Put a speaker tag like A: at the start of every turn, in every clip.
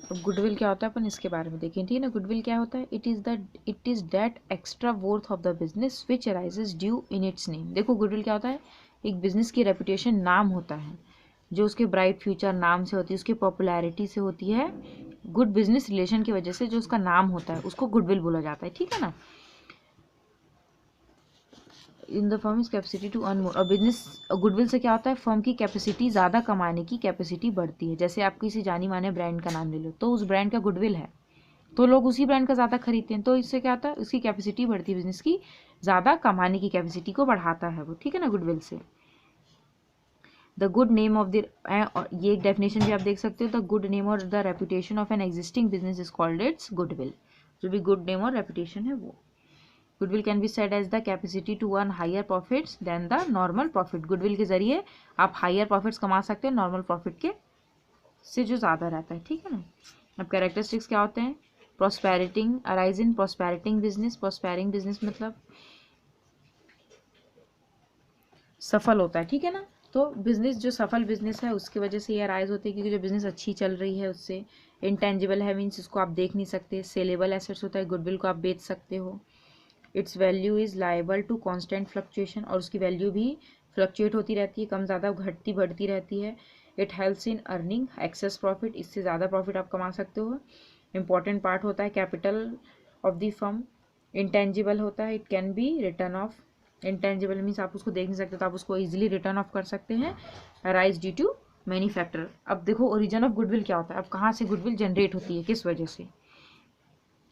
A: अब गुडविल क्या होता है अपन इसके बारे में देखें, ठीक है ना। गुडविल क्या होता है, it is that extra worth of the business which arises due in its name. देखो गुडविल क्या होता है, एक बिजनेस की रेपुटेशन नाम होता है जो उसके ब्राइट फ्यूचर नाम से होती है, उसकी पॉपुलैरिटी से होती है, गुड बिजनेस रिलेशन की वजह से जो उसका नाम होता है उसको गुडविल बोला जाता है, ठीक है ना। In the firm is capacity to earn more. और बिजनेस गुडविल से क्या होता है, फर्म की कैपेसिटी, ज़्यादा कमाने की कैपेसिटी बढ़ती है। जैसे आप किसी जानी माने ब्रांड का नाम ले लो तो उस ब्रांड का गुडविल है तो लोग उसी ब्रांड का ज़्यादा खरीदते हैं, तो इससे क्या होता है, उसकी कैपेसिटी बढ़ती है, बिजनेस की ज़्यादा कमाने की कैपेसिटी को बढ़ाता है वो, ठीक है ना, गुडविल से। The good name of the, ये एक डेफिनेशन भी आप देख सकते हो, द गुड नेम और the reputation of an existing business is called its goodwill. जो भी गुड नेम और रेपुटेशन है वो goodwill can be said as the capacity to earn higher profits than the normal profit. Goodwill के जरिए आप higher profits कमा सकते हो नॉर्मल प्रॉफिट के से जो ज़्यादा रहता है, ठीक है ना। अब कैरेक्टरिस्टिक्स क्या होते हैं, prospering arise in prospering business. Prospering business मतलब सफल होता है, ठीक है ना। तो बिजनेस जो सफल बिजनेस है उसकी वजह से ये अराइज होती है क्योंकि जो बिजनेस अच्छी चल रही है उससे। इंटेंजिबल है मीन्स इसको आप देख नहीं सकते। सेलेबल एसेट्स होता है, गुडविल को आप बेच सकते हो। Its value is liable to constant fluctuation, और उसकी वैल्यू भी फ्लक्चुएट होती रहती है, कम ज़्यादा घटती बढ़ती रहती है। It helps in earning access profit, इससे ज़्यादा प्रॉफिट आप कमा सकते हो। इंपॉर्टेंट पार्ट होता है capital of the firm. Intangible होता है, it can be return of. Intangible means आप उसको देख नहीं सकते तो आप उसको ईजिली रिटर्न ऑफ कर सकते हैं। Arise due to many factor. अब देखो ओरिजिन ऑफ गुडविल क्या होता है, अब कहाँ से गुडविल जनरेट होती है, किस वजह से।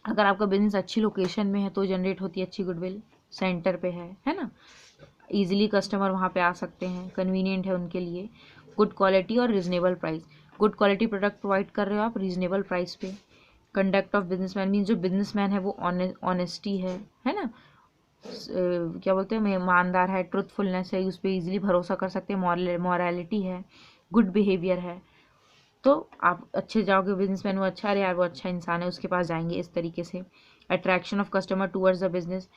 A: अगर आपका बिजनेस अच्छी लोकेशन में है तो जनरेट होती है अच्छी गुडविल, सेंटर पे है ना, ईजिली कस्टमर वहाँ पे आ सकते हैं, कन्वीनियंट है उनके लिए। गुड क्वालिटी और reasonable price, good quality product provide कर रहे हो आप रीजनेबल प्राइस पे। कंडक्ट ऑफ बिजनेसमैन मीन्स जो बिजनेसमैन है वो ऑनेस्टी है ना, क्या बोलते हैं, ईमानदार है, ट्रुथफुलनेस है, उस पर ईजिली भरोसा कर सकते हैं, मॉरलिटी है, गुड बिहेवियर है। तो आप अच्छे जाओगे, बिजनेसमैन वो अच्छा, अरे यार वो अच्छा इंसान है उसके पास जाएंगे, इस तरीके से। Attraction of customer towards the business,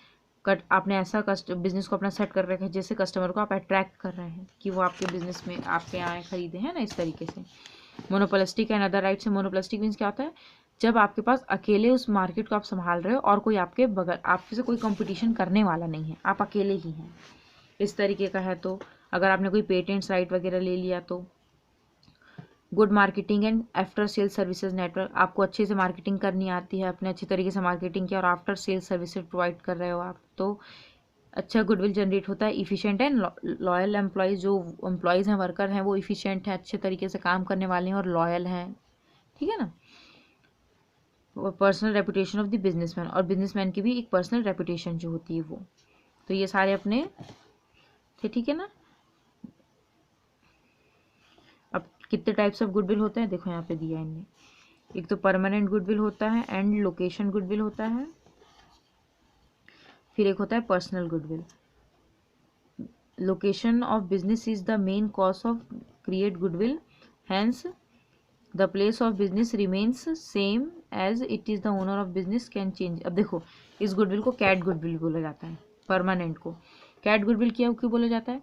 A: आपने ऐसा बिजनेस को अपना सेट कर रखा है जिससे कस्टमर को आप अट्रैक्ट कर रहे हैं कि वो आपके बिजनेस में आपके यहाँ खरीदे, हैं ना, इस तरीके से। मोनोपोलिस्टिक एंड अदर राइट से, मोनोपोलिस्टिक मीन्स क्या होता है, जब आपके पास अकेले उस मार्केट को आप संभाल रहे हो और कोई आपके बगल आपसे से कोई कंपटीशन करने वाला नहीं है, आप अकेले ही हैं, इस तरीके का है। तो अगर आपने कोई पेटेंट्स राइट वगैरह ले लिया तो। Good marketing and after sales services network, आपको अच्छे से मार्केटिंग करनी आती है, अपने अच्छे तरीके से मार्केटिंग किया और आफ्टर सेल्स सर्विसेज प्रोवाइड कर रहे हो आप, तो अच्छा गुडविल जनरेट होता है। इफ़िशिएंट एंड लॉयल एम्प्लॉयज़, जो एम्प्लॉयज़ हैं, वर्कर हैं, वो इफ़िशिएंट हैं, अच्छे तरीके से काम करने वाले हैं और लॉयल हैं, ठीक है ना। Personal reputation of the businessman, और बिजनेसमैन की भी एक पर्सनल रेपुटेशन जो होती है वो। तो ये सारे अपने थे, ठीक है ना। अब कितने टाइप्स ऑफ गुडविल होते हैं देखो यहाँ पे दिया है इनने। एक तो परमानेंट गुडविल होता है, एंड लोकेशन गुडविल होता है, फिर एक होता है personal goodwill. Location of business is the main cause of create goodwill, hence the place of business remains same as it is the owner of business can change. अब देखो इस goodwill को कैट गुडविल बोला जाता है, permanent को cat goodwill क्यों बोला जाता है,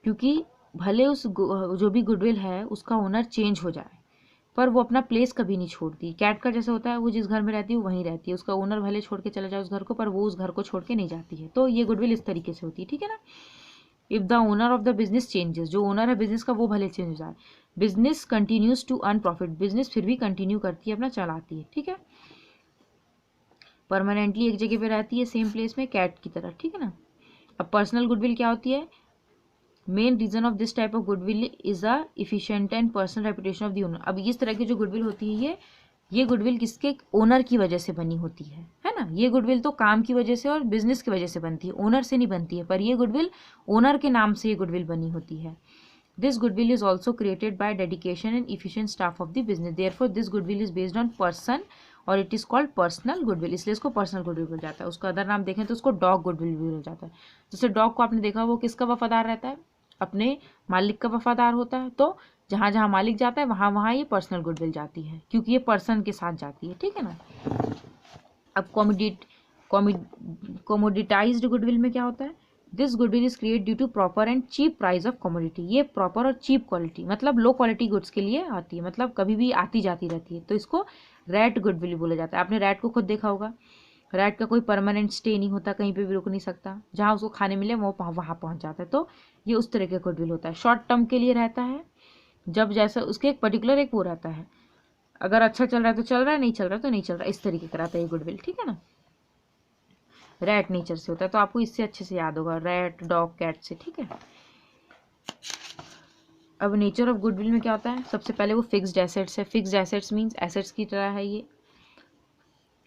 A: क्योंकि भले उस जो भी गुडविल है उसका ओनर चेंज हो जाए पर वो अपना प्लेस कभी नहीं छोड़ती। कैट का जैसे होता है, वो जिस घर में रहती है वो वहीं रहती है, उसका ओनर भले छोड़ के चला जाए उस घर को पर वो उस घर को छोड़ के नहीं जाती है। तो ये गुडविल इस तरीके से होती है, ठीक है ना। If the owner of the business changes, जो ओनर है बिजनेस का वो भले चेंज हो जाए, business continues to earn profit, business फिर भी कंटिन्यू करती है, अपना चलाती है, ठीक है। परमानेंटली एक जगह पे रहती है सेम प्लेस में, कैट की तरह, ठीक है ना। अब पर्सनल गुडविल क्या होती है, main reason of this type of goodwill is a efficient and personal reputation of the owner. अब इस तरह की जो गुडविल होती है ये गुडविल किसके, ओनर की वजह से बनी होती है ना। ये गुडविल तो काम की वजह से और बिजनेस की वजह से बनती है, ओनर से नहीं बनती है, पर ये गुडविल ओनर के नाम से ये गुडविल बनी होती है। This goodwill is also created by dedication and efficient staff of the business, therefore this goodwill is based on person और it is called personal goodwill, इसलिए इसको पर्सनल गुडविल बोला जाता है। उसका अदर नाम देखें तो उसको डॉग गुडविल भी बोला जाता है। जैसे डॉग को आपने देखा वो किसका वफादार रहता है, अपने मालिक का वफादार होता है, तो जहाँ जहाँ मालिक जाता है वहाँ वहाँ ये पर्सनल गुडविल जाती है क्योंकि ये पर्सन के साथ जाती है, ठीक है ना। अब कॉमोडिटाइज्ड गुडविल में क्या होता है, this goodwill is create due to proper and cheap price of commodity. ये प्रॉपर और चीप क्वालिटी मतलब लो क्वालिटी गुड्स के लिए आती है, मतलब कभी भी आती जाती रहती है, तो इसको रैट गुडविल बोला जाता है। आपने रैट को खुद देखा होगा, रैट का कोई परमानेंट स्टे नहीं होता, कहीं पे भी रुक नहीं सकता, जहाँ उसको खाने मिले वो वहाँ पहुँच जाता है। तो ये उस तरह का गुडविल होता है, शॉर्ट टर्म के लिए रहता है, जब जैसा उसके एक पर्टिकुलर एक वो रहता है, अगर अच्छा चल रहा है तो चल रहा है, नहीं चल रहा है तो नहीं चल रहा, इस तरीके का रहता है ये गुडविल, ठीक है ना। रैट नेचर से होता है, तो आपको इससे अच्छे से याद होगा, रैट डॉग कैट से, ठीक है। अब नेचर ऑफ गुडविल में क्या होता है, सबसे पहले वो फिक्स्ड एसेट्स है। फिक्स्ड एसेट्स मींस एसेट्स की तरह है ये।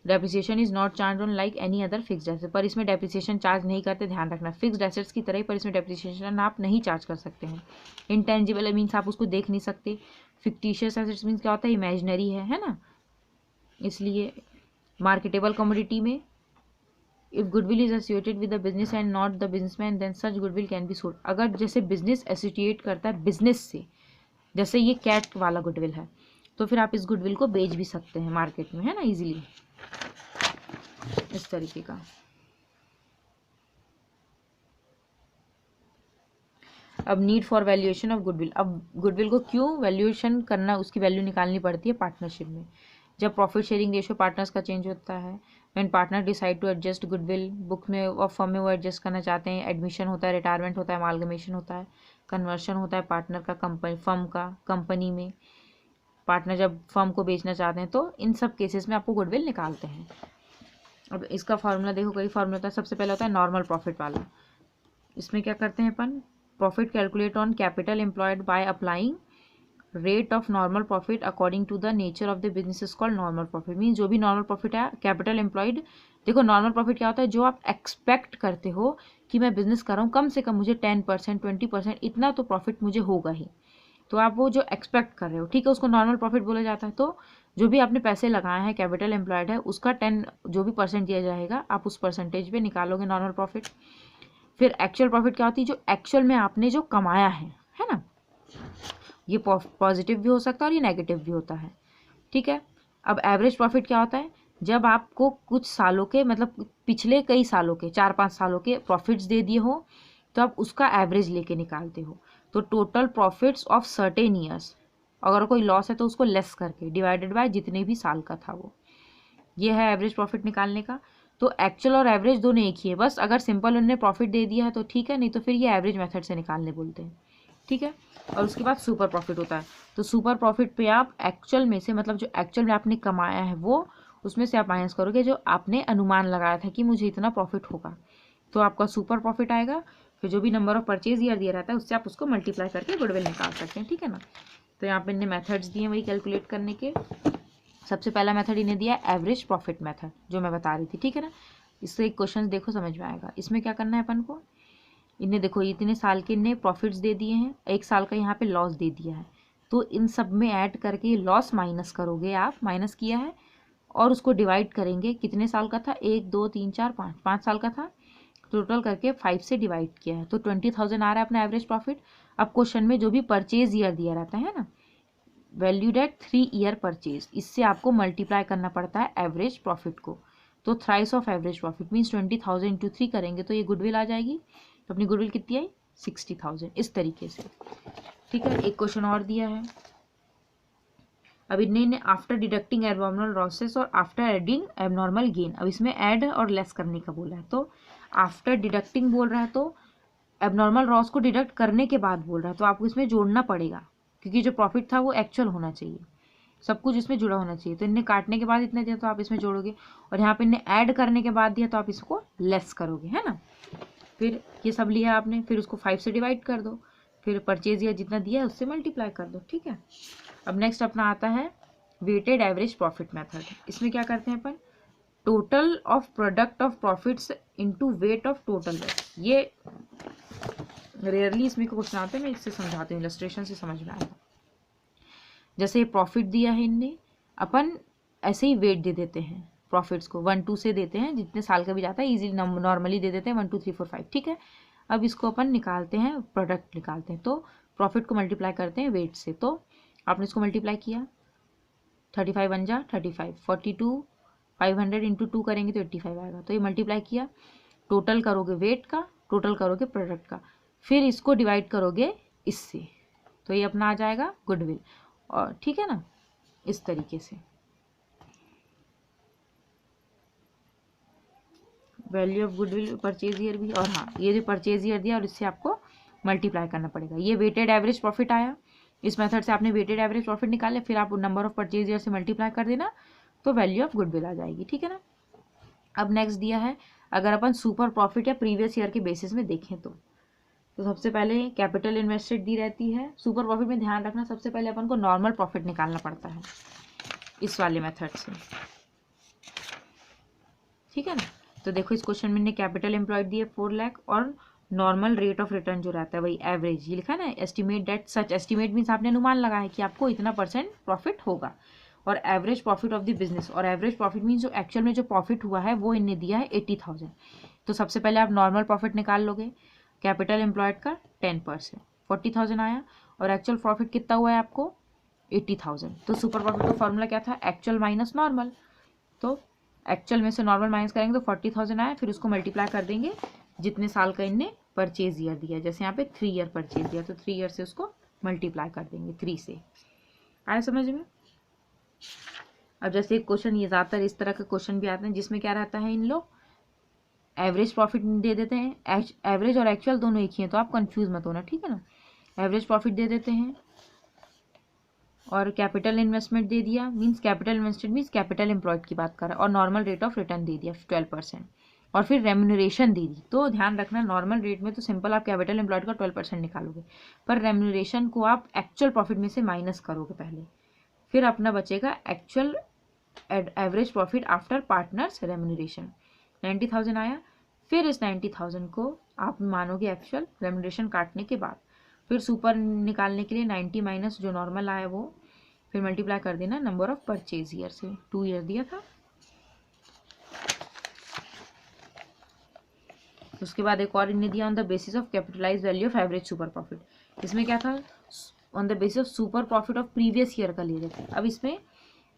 A: Depreciation is not charge on like any other fixed asset, पर इसमें डेप्रिसिएशन चार्ज नहीं करते, ध्यान रखना। फिक्स्ड एसेट्स की तरह ही, पर इसमें डेप्रिसिएशन आप नहीं चार्ज कर सकते हैं। इंटेंजिबल मीन्स आप उसको देख नहीं सकते। फिक्टिशियस एसेट्स मीन्स क्या होता है, इमेजिनरी है ना। इसलिए मार्केटेबल कमोडिटी में if goodwill is associated with the business and not the businessman then such goodwill can be sold. अगर जैसे बिजनेस एसोसिएट करता है बिजनेस से, जैसे ये कैट वाला गुडविल है, तो फिर आप इस गुडविल को बेच भी सकते हैं मार्केट में, है ना, इजीली, इस तरीके का। अब need for valuation of goodwill. अब गुडविल को क्यों वैल्यूएशन करना, उसकी वैल्यू निकालनी पड़ती है पार्टनरशिप में, जब प्रॉफिट शेयरिंग रेशियो पार्टनर्स का चेंज होता है। When partner decide to adjust goodwill, book में और फर्म में वो एडजस्ट करना चाहते हैं, एडमिशन होता है, रिटायरमेंट होता है, अमालगमेशन होता है, कन्वर्शन होता है पार्टनर का कंपनी, फर्म का कंपनी में, पार्टनर जब फर्म को बेचना चाहते हैं, तो इन सब केसेस में आपको गुडविल निकालते हैं। अब इसका फार्मूला देखो, कई फार्मूला होता है। सबसे पहले होता है नॉर्मल प्रॉफिट वाला। इसमें क्या करते हैं अपन, profit calculate on capital employed by applying rate of normal profit according to the nature of the business is called normal profit. Mean जो भी नॉर्मल प्रॉफिट है, कैपिटल एम्प्लॉयड, देखो नॉर्मल प्रॉफिट क्या होता है, जो आप एक्सपेक्ट करते हो कि मैं बिजनेस कर रहा हूँ, कम से कम मुझे 10% 20% इतना तो प्रॉफिट मुझे होगा ही, तो आप वो जो एक्सपेक्ट कर रहे हो, ठीक है, उसको नॉर्मल प्रॉफिट बोला जाता है। तो जो भी आपने पैसे लगाए हैं, कैपिटल एम्प्लॉयड है, उसका 10 जो भी परसेंट दिया जाएगा, आप उस परसेंटेज पे निकालोगे नॉर्मल प्रॉफिट। फिर एक्चुअल प्रॉफिट क्या होती है, जो एक्चुअल में आपने जो कमाया है ना, ये पॉजिटिव भी हो सकता है और ये नेगेटिव भी होता है, ठीक है। अब एवरेज प्रॉफिट क्या होता है, जब आपको कुछ सालों के, मतलब पिछले कई सालों के, 4-5 सालों के प्रॉफिट्स दे दिए हो, तो आप उसका एवरेज लेके निकालते हो। तो total profits of certain years, अगर कोई लॉस है तो उसको लेस करके डिवाइडेड बाय जितने भी साल का था वो, ये है एवरेज प्रॉफिट निकालने का। तो एक्चुअल और एवरेज दोनों एक ही है, बस अगर सिंपल उन्होंने प्रॉफिट दे दिया है तो ठीक है, नहीं तो फिर ये एवरेज मेथड से निकालने बोलते हैं, ठीक है। और उसके बाद सुपर प्रॉफिट होता है। तो सुपर प्रॉफिट पे आप एक्चुअल में से, मतलब जो एक्चुअल में आपने कमाया है वो, उसमें से आप माइनस करोगे जो आपने अनुमान लगाया था कि मुझे इतना प्रॉफिट होगा, तो आपका सुपर प्रॉफिट आएगा। फिर जो भी नंबर ऑफ परचेज ईयर दिया रहता है उससे आप उसको मल्टीप्लाई करके गुडविल निकाल सकते हैं, ठीक है ना। तो यहाँ पे इन्हें मेथड्स दिए वही कैलकुलेट करने के। सबसे पहला मेथड इन्हें दिया एवरेज प्रॉफिट मेथड, जो मैं बता रही थी, ठीक है ना। इससे एक क्वेश्चन देखो समझ में आएगा। इसमें क्या करना है अपन को, इन्हें देखो इतने साल के इन्हें प्रॉफिट्स दे दिए हैं, 1 साल का यहाँ पे लॉस दे दिया है, तो इन सब में ऐड करके लॉस माइनस करोगे आप, माइनस किया है, और उसको डिवाइड करेंगे, कितने साल का था, 1 2 3 4 5, 5 साल का था, टोटल करके 5 से डिवाइड किया है, तो 20,000 आ रहा है अपना एवरेज प्रॉफिट। अब क्वेश्चन में जो भी परचेज ईयर दिया रहता है ना, वैल्यूड एट 3 ईयर परचेज, इससे आपको मल्टीप्लाई करना पड़ता है एवरेज प्रॉफिट को। तो thrice of average profit means 20,000 into 3 करेंगे तो ये गुडविल आ जाएगी। तो अपनी गुडविल कितनी आई, 60,000, इस तरीके से, ठीक है। एक क्वेश्चन और दिया है, अब इन्हें आफ्टर डिडक्टिंग एबनॉर्मल लॉसेस और आफ्टर एडिंग एबनॉर्मल गेन, अब इसमें ऐड और लेस करने का बोला है। तो आफ्टर डिडक्टिंग बोल रहा है, तो एबनॉर्मल लॉस को डिडक्ट करने के बाद बोल रहा है, तो आपको इसमें जोड़ना पड़ेगा, क्योंकि जो प्रॉफिट था वो एक्चुअल होना चाहिए, सब कुछ इसमें जुड़ा होना चाहिए। तो इन्हें काटने के बाद इतने दिया तो आप इसमें जोड़ोगे, और यहाँ पे इन्हें ऐड करने के बाद दिया तो आप इसको लेस करोगे, है ना। फिर ये सब लिया आपने, फिर उसको 5 से डिवाइड कर दो, फिर परचेज या जितना दिया है उससे मल्टीप्लाई कर दो, ठीक है। अब नेक्स्ट अपना आता है वेटेड एवरेज प्रॉफिट मेथड। इसमें क्या करते हैं अपन, total of product of profits into weight of total weight. ये रेयरली इसमें क्वेश्चन आते हैं, मैं इससे समझाती हूँ, इलस्ट्रेशन से समझ में आएगा। जैसे प्रॉफिट दिया है इनने, अपन ऐसे ही वेट दे देते हैं प्रॉफिट्स को, 1 2 से देते हैं, जितने साल का भी जाता है इजीली नॉर्मली दे देते हैं 1 2 3 4 5, ठीक है। अब इसको अपन निकालते हैं, प्रोडक्ट निकालते हैं, तो प्रॉफिट को मल्टीप्लाई करते हैं वेट से। तो आपने इसको मल्टीप्लाई किया, 35 1 जा 35, 42 500 इंटू 2 करेंगे तो 85 आएगा, तो ये मल्टीप्लाई किया, टोटल करोगे वेट का, टोटल करोगे प्रोडक्ट का, फिर इसको डिवाइड करोगे इससे, तो ये अपना आ जाएगा गुडविल। और ठीक है ना, इस तरीके से value of goodwill purchase year भी, और हाँ ये जो परचेज ईयर दिया और इससे आपको मल्टीप्लाई करना पड़ेगा। ये वेटेड एवरेज प्रॉफिट आया, इस मेथड से आपने वेटेड एवरेज प्रॉफिट निकाले, फिर आप नंबर ऑफ परचेज ईयर से मल्टीप्लाई कर देना तो वैल्यू ऑफ गुडविल आ जाएगी। ठीक है ना। अब नेक्स्ट दिया है, अगर अपन सुपर प्रॉफिट या प्रीवियस ईयर के बेसिस में देखें तो सबसे पहले कैपिटल इन्वेस्टेड दी रहती है। सुपर प्रॉफिट में ध्यान रखना, सबसे पहले अपन को नॉर्मल प्रॉफिट निकालना पड़ता है इस वाले मेथड से। ठीक है ना। तो देखो इस क्वेश्चन में कैपिटल एम्प्लॉयड दी है 4 लाख और नॉर्मल रेट ऑफ रिटर्न जो रहता है वही एवरेज, ये लिखा है ना, estimate that such, estimate means आपने अनुमान लगा है कि आपको इतना % प्रॉफिट होगा, और average profit of the business, और एवरेज प्रॉफिट मीन्स जो एक्चुअल में जो प्रॉफिट हुआ है वो इनने दिया है 80,000। तो सबसे पहले आप नॉर्मल प्रॉफिट निकाल लोगे, कैपिटल एम्प्लॉयड का 10% 40,000 आया, और एक्चुअल प्रॉफिट कितना हुआ है आपको 80,000। तो सुपर प्रॉफिट का फॉर्मूला क्या था, एक्चुअल माइनस नॉर्मल, तो एक्चुअल में से नॉर्मल माइनस करेंगे तो 40,000 आया, फिर उसको मल्टीप्लाई कर देंगे जितने साल का इनने परचेज ईयर दिया, जैसे यहाँ पे 3 ईयर परचेज दिया तो 3 ईयर से उसको मल्टीप्लाई कर देंगे 3 से। आया समझ में। अब जैसे क्वेश्चन, ये ज़्यादातर इस तरह के क्वेश्चन भी आते हैं जिसमें क्या रहता है, इन लोग एवरेज प्रॉफिट दे देते हैं, एवरेज और एक्चुअल दोनों एक ही हैं, तो आप कंफ्यूज मत होना। ठीक है ना। एवरेज प्रॉफिट दे देते हैं और कैपिटल इन्वेस्टमेंट दे दिया, means capital invested means capital employed की बात कर रहा है, और नॉर्मल रेट ऑफ रिटर्न दे दिया 12%, और फिर रेम्यूनरेशन दे दी। तो ध्यान रखना, नॉर्मल रेट में तो सिंपल आप कैपिटल एम्प्लॉयड का 12% निकालोगे, पर रेम्यूनरेशन को आप एक्चुअल प्रॉफिट में से माइनस करोगे पहले, फिर अपना बचेगा actual average profit after partners remuneration. 90,000 आया, फिर इस 90,000 को आप मानोगे एक्चुअल रेम्यूनरेशन काटने के बाद, फिर सुपर निकालने के लिए 90 माइनस जो नॉर्मल आया वो, फिर मल्टीप्लाई कर देना नंबर ऑफ परचेज ईयर से, 2 ईयर दिया था। उसके बाद एक और इन्हें दिया, on the basis of capitalize value of average super profit. इसमें क्या था, on the basis of super profit of previous year का ले रहे थे, अब इसमें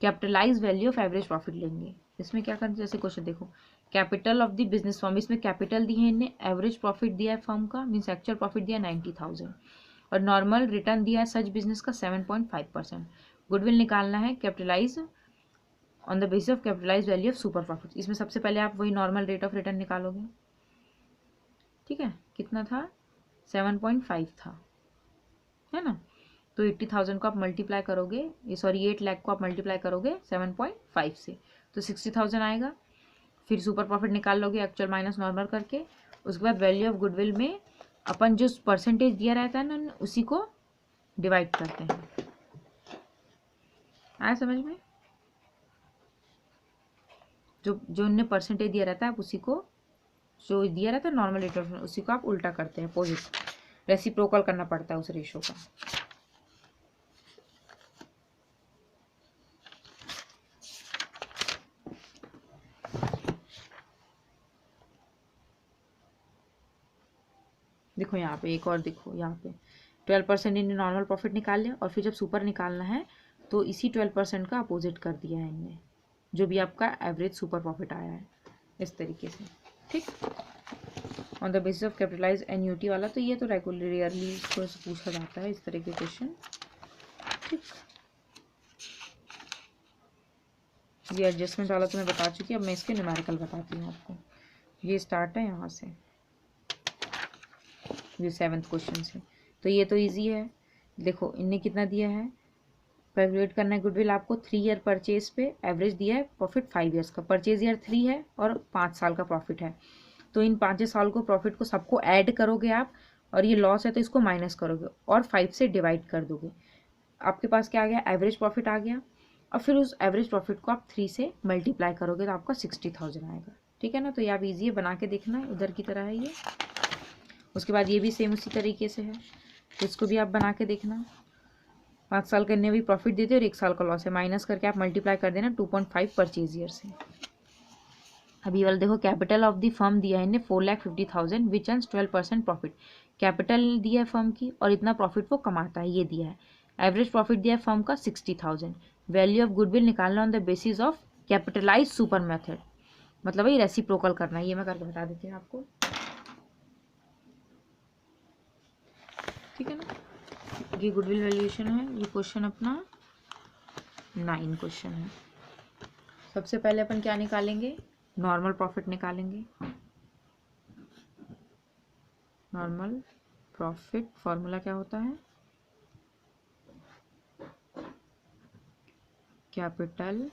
A: capitalize value of average profit लेंगे। इसमें क्या करना, जैसे क्वेश्चन देखो, capital of the business firm, इसमें कैपिटल दी है इन्हें, एवरेज प्रॉफिट दिया है फर्म का मीन्स एक्चुअल प्रॉफिट दिया 90,000, और नॉर्मल रिटर्न दिया है सच बिजनेस का 7.5%। गुडविल निकालना है capitalize on the basis of capitalize value of super profit. इसमें सबसे पहले आप वही नॉर्मल रेट ऑफ रिटर्न निकालोगे। ठीक है, कितना था 7.5 था, है ना। तो 80,000 को आप मल्टीप्लाई करोगे, ये सॉरी 8 लाख को आप मल्टीप्लाई करोगे 7.5 से, तो 60,000 आएगा। फिर सुपर प्रॉफिट निकाल लोगे एक्चुअल माइनस नॉर्मल करके। उसके बाद वैल्यू ऑफ गुडविल में अपन जो परसेंटेज दिया रहता है ना, उसी को डिवाइड करते हैं। आया समझ में। जो उनने परसेंटेज दिया रहता है आप उसी को, जो दिया रहता है नॉर्मल रेट ऑफ, उसी को आप उल्टा करते हैं, अपोजिट रेसिप्रोकल करना पड़ता है उस रेशो का। देखो यहाँ पे एक और, देखो यहाँ पे 12% इन्हें नॉर्मल प्रॉफिट निकाल लिया, और फिर जब सुपर निकालना है तो इसी 12% का अपोजिट कर दिया है इनने, जो भी आपका एवरेज सुपर प्रॉफिट आया है, इस तरीके से। ठीक, on the basis of capitalize annuity वाला, तो ये तो रेयरली पूछा जाता है इस तरह के क्वेश्चन। ठीक, ये एडजस्टमेंट वाला तो मैं बता चुकी, अब मैं इसके न्यूमेरिकल बताती हूँ आपको। ये स्टार्ट है यहाँ से, ये 7th क्वेश्चन से, तो ये तो इजी है। देखो इनने कितना दिया है, कैलकुलेट करना है गुडविल आपको 3 ईयर परचेज पे, एवरेज दिया है प्रॉफिट 5 ईयर्स का, परचेज ईयर 3 है और 5 साल का प्रॉफिट है, तो इन 5 साल को प्रॉफिट को सबको ऐड करोगे आप, और ये लॉस है तो इसको माइनस करोगे और 5 से डिवाइड कर दोगे, आपके पास क्या आ गया, एवरेज प्रॉफिट आ गया, और फिर उस एवरेज प्रॉफिट को आप 3 से मल्टीप्लाई करोगे तो आपका 60,000 आएगा। ठीक है ना। तो ये आप ईजी है, बना के देखना, उधर की तरह है ये। उसके बाद ये भी सेम उसी तरीके से है, तो इसको भी आप बना के देखना। 5 साल करने भी प्रॉफिट देते और 1 साल का लॉस है, माइनस करके आप मल्टीप्लाई कर देना 2.5 परचेज ईयर से। अभी वाला देखो, कैपिटल ऑफ द फर्म दिया है इन्हें 4,50,000 विच अर्न्स 12% प्रॉफिट। कैपिटल दिया है फर्म की और इतना प्रॉफिट वो कमाता है, ये दिया है। एवरेज प्रॉफिट दिया है फर्म का 60,000। वैल्यू ऑफ गुडविल निकालना on the basis of capitalize super method. मतलब वही रेसिप्रोकल करना है, ये मैं करके बता देती हूँ आपको, ठीक है ना। ये गुडविल वैल्यूएशन है, ये क्वेश्चन अपना 9 क्वेश्चन है। सबसे पहले अपन क्या निकालेंगे, नॉर्मल प्रॉफिट निकालेंगे। नॉर्मल प्रॉफिट फॉर्मूला क्या होता है, capital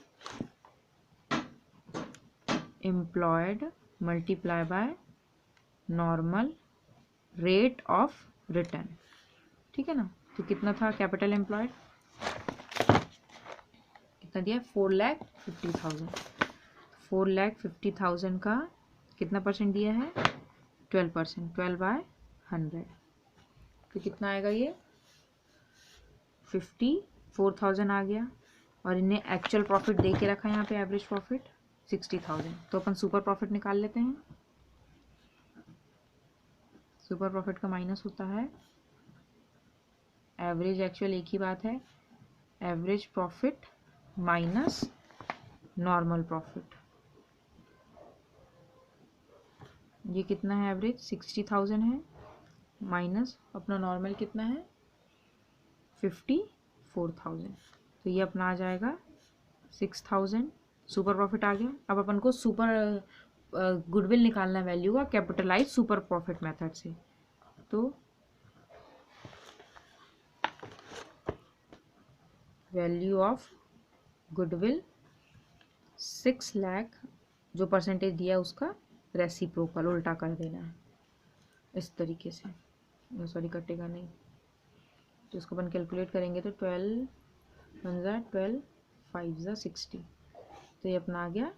A: employed multiply by normal rate of return, ठीक है ना। तो कितना था कैपिटल एम्प्लॉयड, कितना दिया, 4,50,000। 4,50,000 का कितना परसेंट दिया है, 12%, 12/100। तो कितना आएगा ये, 54,000 आ गया। और इन्हें एक्चुअल प्रॉफिट दे के रखा है यहाँ पे, एवरेज प्रॉफिट 60,000। तो अपन सुपर प्रॉफिट निकाल लेते हैं। सुपर प्रॉफिट का माइनस होता है एवरेज एक्चुअल, एक ही बात है, average profit minus normal profit. ये कितना है, एवरेज 60,000 है, माइनस अपना नॉर्मल कितना है 54,000। तो ये अपना आ जाएगा 6,000। सुपर प्रॉफिट आ गया। अब अपन को सुपर गुडविल निकालना है वैल्यू का कैपिटलाइज सुपर प्रॉफिट मेथड से। तो वैल्यू ऑफ गुडविल 6 लाख, जो परसेंटेज दिया उसका रेसिप्रोकल उल्टा कर देना है इस तरीके से, सॉरी कटेगा नहीं। तो इसको अपन कैलकुलेट करेंगे तो 12 1 12 5 60। तो ये अपना आ गया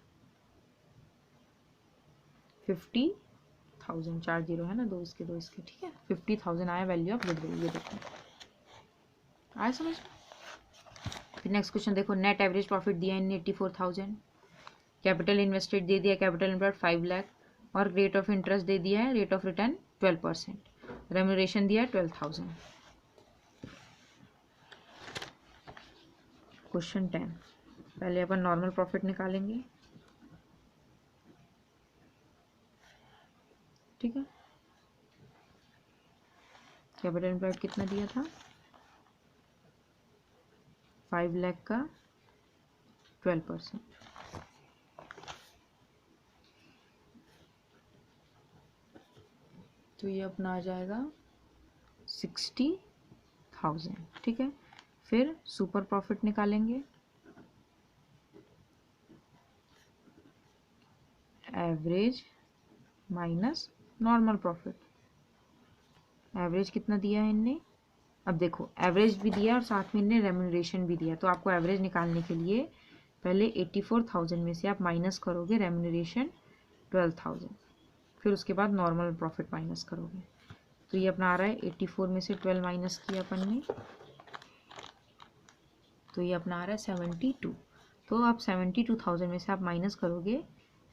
A: 50,000, 4 जीरो है ना, दो इसके दो इसके, ठीक है। 50,000 आया वैल्यू ऑफ गुडविल, ये देखो आया समझ। फिर नेक्स्ट क्वेश्चन देखो, नेट एवरेज प्रॉफिट दिया इनने 84,000, कैपिटल इन्वेस्टेड दे दिया, कैपिटल इन्वेस्ट 5 लाख, और रेट ऑफ इंटरेस्ट दे दिया है, रेट ऑफ रिटर्न 12%, रेम्यूनरेशन दिया है 12,000। क्वेश्चन 10, पहले अपन नॉर्मल प्रॉफिट निकालेंगे, ठीक है। कैपिटल एम्प्लॉयड कितना दिया था, 5 लाख का 12%। तो ये अपना आ जाएगा 60,000, ठीक है। फिर सुपर प्रॉफिट निकालेंगे, average minus normal profit. Average कितना दिया है इनने, अब देखो एवरेज भी दिया और साथ में इनने रेम्यूनरेशन भी दिया। तो आपको एवरेज निकालने के लिए पहले 84,000 में से आप माइनस करोगे रेम्यूनरेशन 12,000, फिर उसके बाद नॉर्मल प्रॉफिट माइनस करोगे। तो ये अपना आ रहा है 84 में से 12 माइनस किया अपन ने, तो ये अपना आ रहा है 72। तो आप 72,000 में से आप माइनस करोगे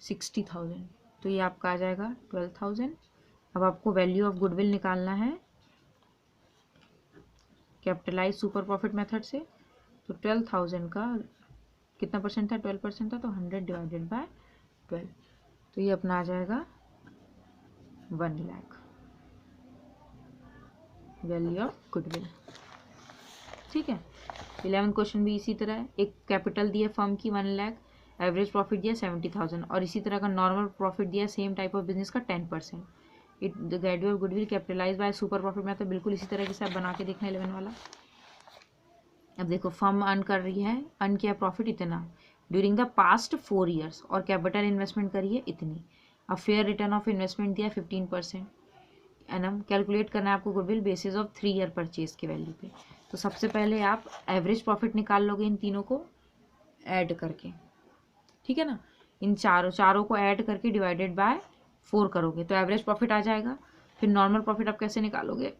A: 60,000, तो ये आपका आ जाएगा 12,000। अब आपको वैल्यू ऑफ गुडविल निकालना है कैपिटलाइज सुपर प्रॉफिट मेथड से। तो 12,000 का कितना परसेंट था, 12% था, तो 100 डिवाइडेड बाय 12, तो ये अपना आ जाएगा 1 लाख वैल्यू ऑफ गुडविल, ठीक है। 11 क्वेश्चन भी इसी तरह है, एक कैपिटल दिया फर्म की 1 लाख, एवरेज प्रॉफिट दिया 70,000, और इसी तरह का नॉर्मल प्रॉफिट दिया सेम टाइप ऑफ बिजनेस का 10%। It the value of goodwill capitalize by super profit में, तो बिल्कुल इसी तरह के से आप बना के देखना 11 वाला। अब देखो फर्म अर्न कर रही है, अर्न किया प्रॉफिट इतना ड्यूरिंग द पास्ट 4 ईयर्स, और कैपिटल इन्वेस्टमेंट करी है इतनी। अब फेयर रिटर्न ऑफ इन्वेस्टमेंट दिया 15%। एनम कैलकुलेट करना है आपको goodwill basis of 3 year purchase की वैल्यू पे। तो सबसे पहले आप एवरेज प्रॉफिट निकाल लोगे इन तीनों को ऐड करके, ठीक है ना। इन चारों को ऐड करके डिवाइडेड बाय 4 करोगे तो एवरेज प्रॉफिट आ जाएगा। फिर नॉर्मल प्रॉफिट आप कैसे निकालोगे,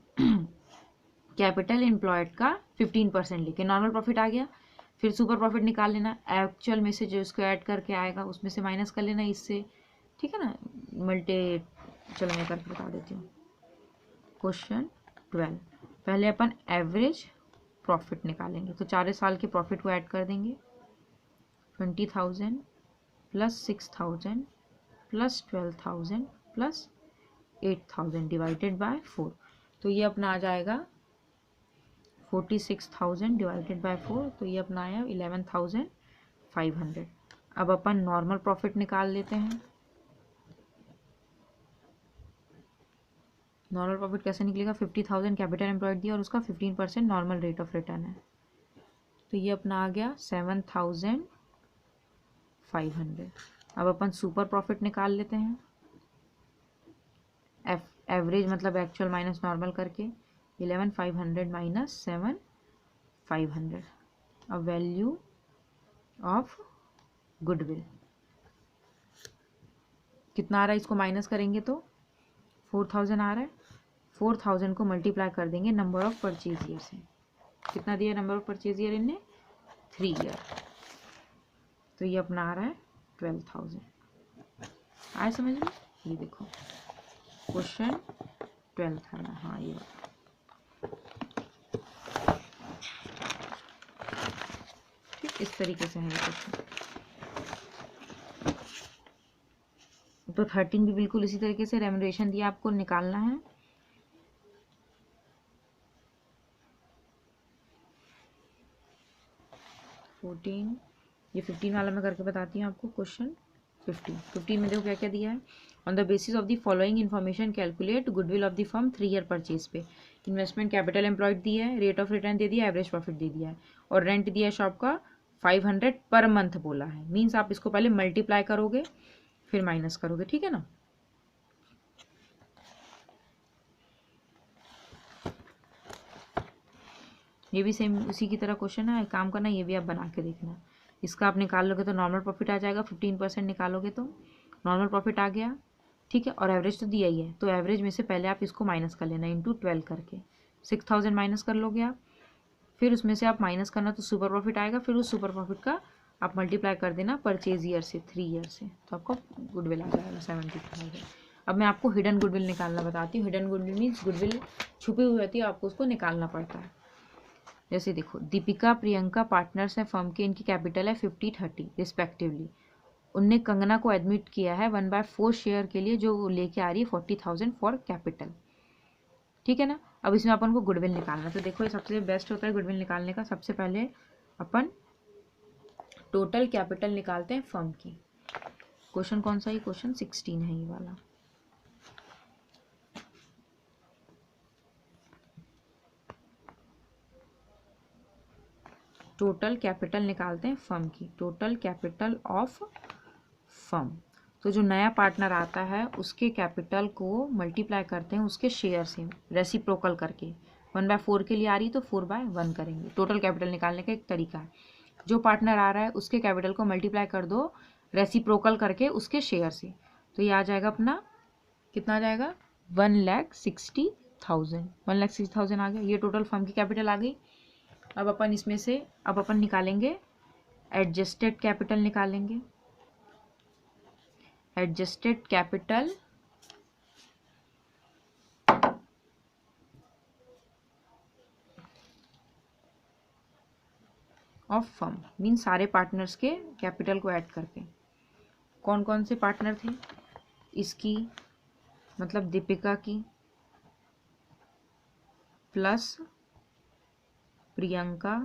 A: कैपिटल एम्प्लॉयड का 15% लेके नॉर्मल प्रॉफिट आ गया। फिर सुपर प्रॉफिट निकाल लेना, एक्चुअल में से जो इसको ऐड करके आएगा उसमें से माइनस कर लेना इससे, ठीक है ना। चलो मैं करके बता देती हूँ। क्वेश्चन 12, पहले अपन एवरेज प्रॉफिट निकालेंगे, तो 4 साल के प्रॉफिट को ऐड कर देंगे, 20,000 plus 6,000 plus 12,000 plus 8,000 divided by 4, तो ये अपना आ जाएगा 46,000 डिवाइडेड बाय 4, तो ये अपना आया 11,500। अब अपन नॉर्मल प्रॉफिट निकाल लेते हैं। नॉर्मल प्रॉफिट कैसे निकलेगा, 50,000 कैपिटल एम्प्लॉयड दिया और उसका 15% नॉर्मल रेट ऑफ रिटर्न है, तो ये अपना आ गया 7,500। अब अपन सुपर प्रॉफिट निकाल लेते हैं। एवरेज मतलब एक्चुअल माइनस नॉर्मल करके 11,500 माइनस 7,500। अब वैल्यू ऑफ गुडविल कितना आ रहा है, इसको माइनस करेंगे तो 4,000 आ रहा है। 4,000 को मल्टीप्लाई कर देंगे नंबर ऑफ परचेज ईयर से। कितना दिया नंबर ऑफ परचेज ईयर इनने, 3 ईयर, तो ये अपना आ रहा है 12,000। आए समझ में, ये देखो क्वेश्चन 12 था ना, हाँ ये वाला। ठीक, इस तरीके से है ये क्वेश्चन। तो 13 भी बिल्कुल इसी तरीके से रेम्यूनरेशन दिया, आपको निकालना है। ये 15 वाला मैं करके बताती हूँ आपको। क्वेश्चन 15 में देखो क्या क्या दिया है। On the basis of the following information calculate goodwill of the firm 3 year purchase पे। इन्वेस्टमेंट कैपिटल एम्प्लॉयड दिया है, रेट ऑफ रिटर्न दे दिया, एवरेज प्रॉफिट दे दिया है, और रेंट दिया है शॉप का 500 पर मंथ बोला है। मीन्स आप इसको पहले मल्टीप्लाई करोगे फिर माइनस करोगे, ठीक है ना। ये भी सेम उसी की तरह क्वेश्चन है, काम करना, ये भी आप बना के देखना। इसका आप निकाल लोगे तो नॉर्मल प्रॉफिट आ जाएगा, 15% निकालोगे तो नॉर्मल प्रॉफिट आ गया, ठीक है। और एवरेज तो दिया ही है, तो एवरेज में से पहले आप इसको माइनस कर लेना इंटू 12 करके 6,000 माइनस कर लोगे आप। फिर उसमें से आप माइनस करना तो सुपर प्रॉफिट आएगा, फिर उस सुपर प्रॉफिट का आप मल्टीप्लाई कर देना परचेज ईयर से 3 ईयर से, तो आपको गुडविल आ जाएगा 70,000। अब मैं आपको हिडन गुडविल निकालना बताती हूँ। हिडन गुडविल मीन्स गुडविल छुपी हुई होती है, आपको उसको निकालना पड़ता है। जैसे देखो, दीपिका प्रियंका पार्टनर्स हैं फर्म के, इनकी कैपिटल है 50-30 रिस्पेक्टिवली। उनने कंगना को एडमिट किया है 1/4 शेयर के लिए, जो लेके आ रही है 40,000 फॉर कैपिटल, ठीक है ना। अब इसमें अपन को गुडविल निकालना, तो देखो ये सबसे बेस्ट होता है गुडविल निकालने का। सबसे पहले अपन टोटल कैपिटल निकालते हैं फर्म की। क्वेश्चन कौन सा है, क्वेश्चन 16 है ये वाला। टोटल कैपिटल निकालते हैं फर्म की, टोटल कैपिटल ऑफ फर्म। तो जो नया पार्टनर आता है उसके कैपिटल को मल्टीप्लाई करते हैं उसके शेयर से रेसिप्रोकल करके। 1/4 के लिए आ रही तो 4/1 करेंगे। टोटल कैपिटल निकालने का एक तरीका है। जो पार्टनर आ रहा है उसके कैपिटल को मल्टीप्लाई कर दो रेसिप्रोकल करके उसके शेयर से, तो ये आ जाएगा अपना, कितना आ जाएगा, 1,60,000। 1,60,000 आ गया, ये टोटल फर्म की कैपिटल आ गई। अब अपन इसमें से अब अपन निकालेंगे एडजस्टेड कैपिटल निकालेंगे। Adjusted capital of firm mean सारे पार्टनर्स के कैपिटल को ऐड करके। कौन कौन से पार्टनर थे, इसकी मतलब दीपिका की प्लस प्रियंका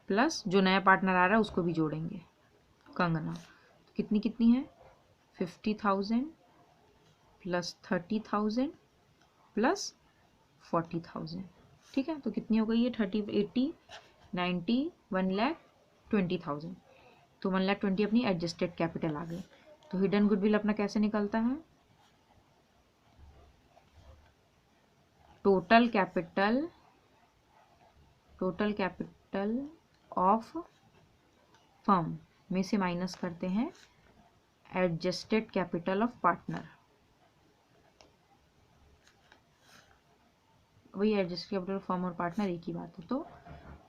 A: प्लस जो नया पार्टनर आ रहा है उसको भी जोड़ेंगे, कंगना। कितनी कितनी है, 50,000 प्लस 30,000 प्लस 40,000, ठीक है। तो कितनी हो गई है, 30, 80, 90, 1,20,000। तो 1,20,000 अपनी एडजस्टेड कैपिटल आ गई। तो हिडन गुडविल अपना कैसे निकलता है, टोटल कैपिटल ऑफ फर्म में से माइनस करते हैं एडजस्टेड कैपिटल ऑफ पार्टनर। वही एडजस्टेड कैपिटल ऑफ फर्म और पार्टनर एक ही बात है। तो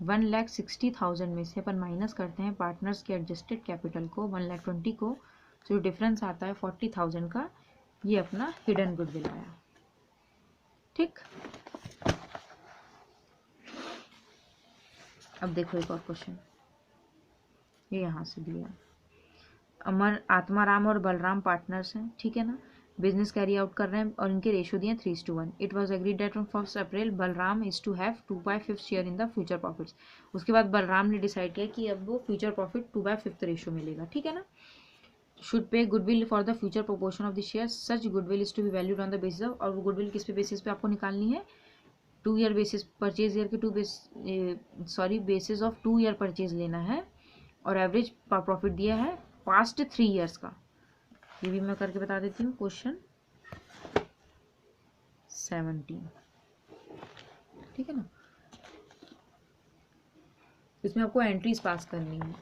A: 1,60,000 में से अपन माइनस करते हैं पार्टनर्स के एडजस्टेड कैपिटल को 1,20,000 को, जो डिफरेंस आता है 40,000 का, ये अपना हिडन गुडविल आया, ठीक। अब देखो एक और क्वेश्चन, ये यहाँ से दिया। आत्माराम और बलराम पार्टनर्स हैं, ठीक है ना, बिजनेस कैरी आउट कर रहे हैं और इनके रेशियो दिए 3:1। It was agreed that on 1 April Balram is to have 2/5 share in the future profits. उसके बाद बलराम ने डिसाइड किया कि अब वो फ्यूचर प्रॉफिट 2/5 रेशियो मिलेगा, ठीक है ना। Should pay goodwill for the future proportion of the share, such goodwill is to be valued on the basis of, और वो गुडविल किस पे बेसिस पे आपको निकालनी है, 2 ईयर बेसिस, परचेज ईयर के बेसिस ऑफ 2 ईयर परचेज लेना है, और एवरेज प्रॉफिट दिया है पास्ट 3 ईयर्स का। ये भी मैं करके बता देती हूँ। क्वेश्चन 17, ठीक है ना, इसमें आपको एंट्रीज पास करनी है।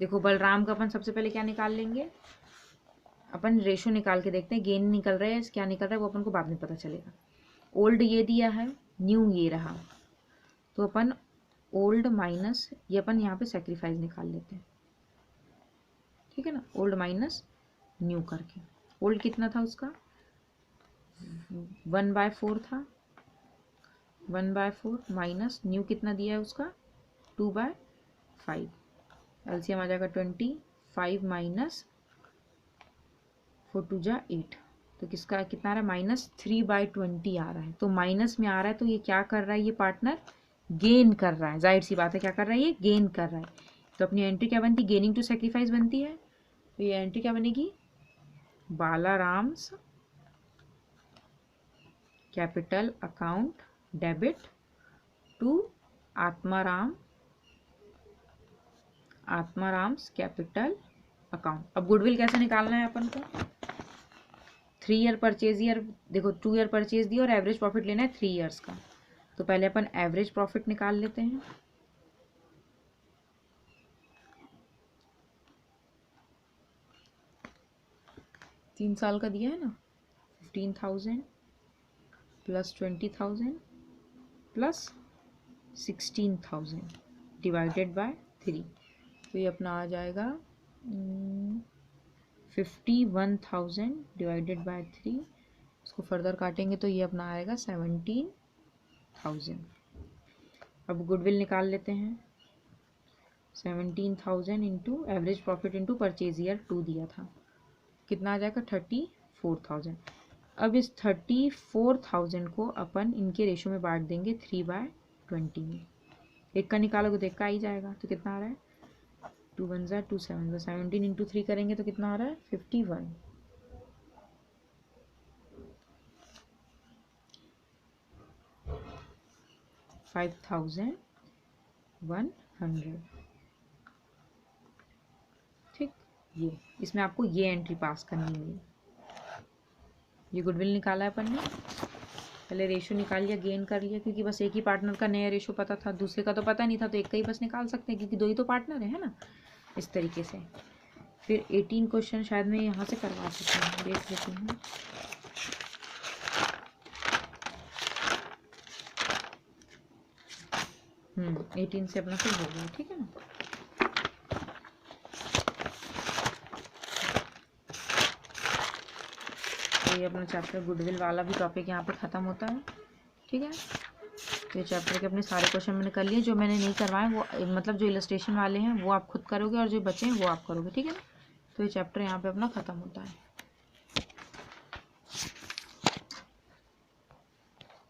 A: देखो बलराम का अपन सबसे पहले क्या निकाल लेंगे, अपन रेशो निकाल के देखते हैं, गेन निकल रहा है क्या निकल रहा है वो अपन को बाद में पता चलेगा। ओल्ड ये दिया है, न्यू ये रहा, तो अपन ओल्ड माइनस ये अपन यहाँ पे सेक्रीफाइस निकाल लेते हैं, ठीक है ना, ओल्ड माइनस न्यू करके। ओल्ड कितना था उसका 1/4 था, 1/4 माइनस न्यू कितना दिया है उसका 2/5, एलसीएम आ जाएगा 25 माइनस 4 2 जा 8, तो किसका कितना आ रहा है -3/20 आ रहा है। तो माइनस में आ रहा है तो ये क्या कर रहा है, ये पार्टनर गेन कर रहा है, जाहिर सी बात है क्या कर रहा है, ये गेन कर रहा है। तो अपनी एंट्री क्या बनती है, गेनिंग टू सेक्रीफाइस बनती है। तो ये एंट्री क्या बनेगी, Balaram's capital account debit to Atmaram's capital account. अब गुडविल कैसे निकालना है अपन को, 3 ईयर परचेज ईयर, देखो 2 ईयर परचेज दिया और एवरेज प्रॉफिट लेना है 3 ईयर्स का। तो पहले अपन एवरेज प्रॉफिट निकाल लेते हैं। तीन साल का दिया है ना, 15,000 प्लस 20,000 प्लस 16,000 डिवाइडेड बाय 3, तो ये अपना आ जाएगा 51,000 डिवाइडेड बाय 3। इसको फर्दर काटेंगे तो ये अपना आएगा 17,000। अब गुडविल निकाल लेते हैं, 17,000 into average profit into purchase year 2 दिया था, कितना आ जाएगा 34,000। अब इस 34,000 को अपन इनके रेशो में बांट देंगे 3/20 में। एक का निकालोगे तो एक का ही जाएगा, तो कितना आ रहा है 2 1 जा 2 7 17 इंटू 3 करेंगे तो कितना आ रहा है 51। 5,100, ठीक। ये इसमें आपको ये एंट्री पास करनी है। ये गुडविल निकाला है अपन ने, पहले रेशो निकाल लिया, गेन कर लिया, क्योंकि बस एक ही पार्टनर का नया रेशो पता था, दूसरे का तो पता नहीं था, तो एक का ही बस निकाल सकते हैं क्योंकि 2 ही तो पार्टनर है ना, इस तरीके से। फिर 18 क्वेश्चन शायद मैं यहाँ से करवा सकती हूँ, देख लेती हूँ। हम्म, 18 से अपना फिर हो गया, ठीक है ना। तो ये अपना चैप्टर गुडविल वाला भी टॉपिक यहाँ पे ख़त्म होता है, ठीक है। तो ये चैप्टर के अपने सारे क्वेश्चन मैंने कर लिए, जो मैंने नहीं करवाए वो मतलब जो इलस्ट्रेशन वाले हैं वो आप खुद करोगे और जो बचे हैं वो आप करोगे, ठीक है ना। तो ये चैप्टर यहाँ पे अपना ख़त्म होता है।